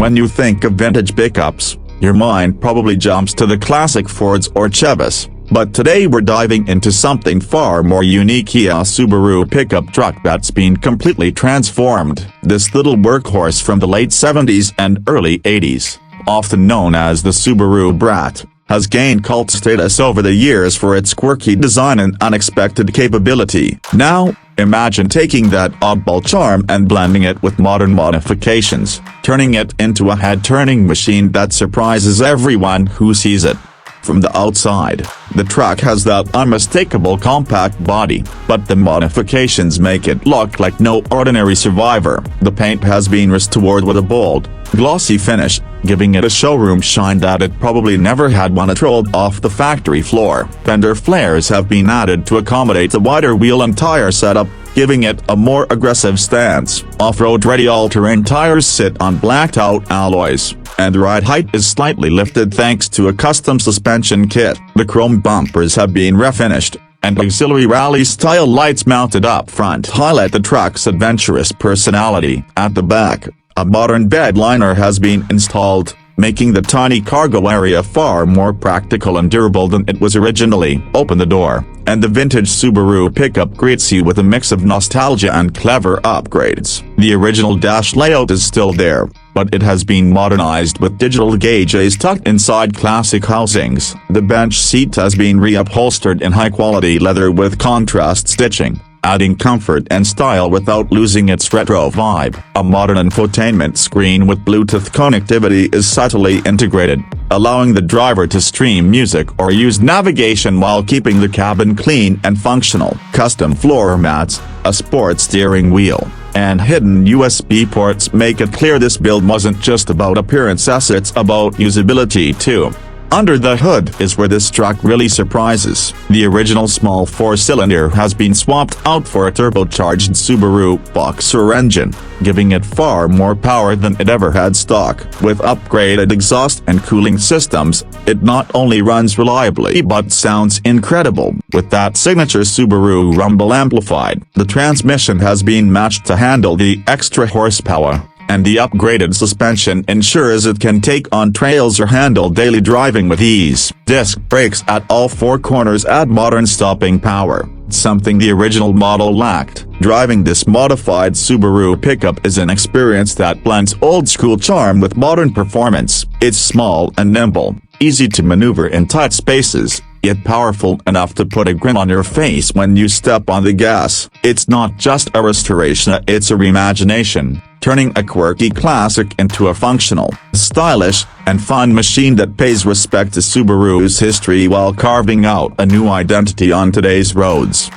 When you think of vintage pickups, your mind probably jumps to the classic Fords or Chevys. But today we're diving into something far more unique: a Subaru pickup truck that's been completely transformed. This little workhorse from the late 70s and early 80s, often known as the Subaru BRAT, has gained cult status over the years for its quirky design and unexpected capability. Now, imagine taking that oddball charm and blending it with modern modifications, turning it into a head-turning machine that surprises everyone who sees it. From the outside, the truck has that unmistakable compact body, but the modifications make it look like no ordinary survivor. The paint has been restored with a bold, glossy finish, giving it a showroom shine that it probably never had when it rolled off the factory floor. Fender flares have been added to accommodate the wider wheel and tire setup, giving it a more aggressive stance. Off-road-ready all-terrain tires sit on blacked-out alloys, and the ride height is slightly lifted thanks to a custom suspension kit. The chrome bumpers have been refinished, and auxiliary rally-style lights mounted up front highlight the truck's adventurous personality. At the back, a modern bed liner has been installed, making the tiny cargo area far more practical and durable than it was originally. Open the door, and the vintage Subaru pickup greets you with a mix of nostalgia and clever upgrades. The original dash layout is still there, but it has been modernized with digital gauges tucked inside classic housings. The bench seat has been reupholstered in high-quality leather with contrast stitching, adding comfort and style without losing its retro vibe. A modern infotainment screen with Bluetooth connectivity is subtly integrated, allowing the driver to stream music or use navigation while keeping the cabin clean and functional. Custom floor mats, a sports steering wheel, and hidden USB ports make it clear this build wasn't just about appearance, it's about usability too. Under the hood is where this truck really surprises. The original small four-cylinder has been swapped out for a turbocharged Subaru Boxer engine, giving it far more power than it ever had stock. With upgraded exhaust and cooling systems, it not only runs reliably but sounds incredible. With that signature Subaru rumble amplified, the transmission has been matched to handle the extra horsepower, and the upgraded suspension ensures it can take on trails or handle daily driving with ease. Disc brakes at all four corners add modern stopping power, something the original model lacked. Driving this modified Subaru pickup is an experience that blends old-school charm with modern performance. It's small and nimble, easy to maneuver in tight spaces, yet powerful enough to put a grin on your face when you step on the gas. It's not just a restoration, it's a reimagination, turning a quirky classic into a functional, stylish, and fun machine that pays respect to Subaru's history while carving out a new identity on today's roads.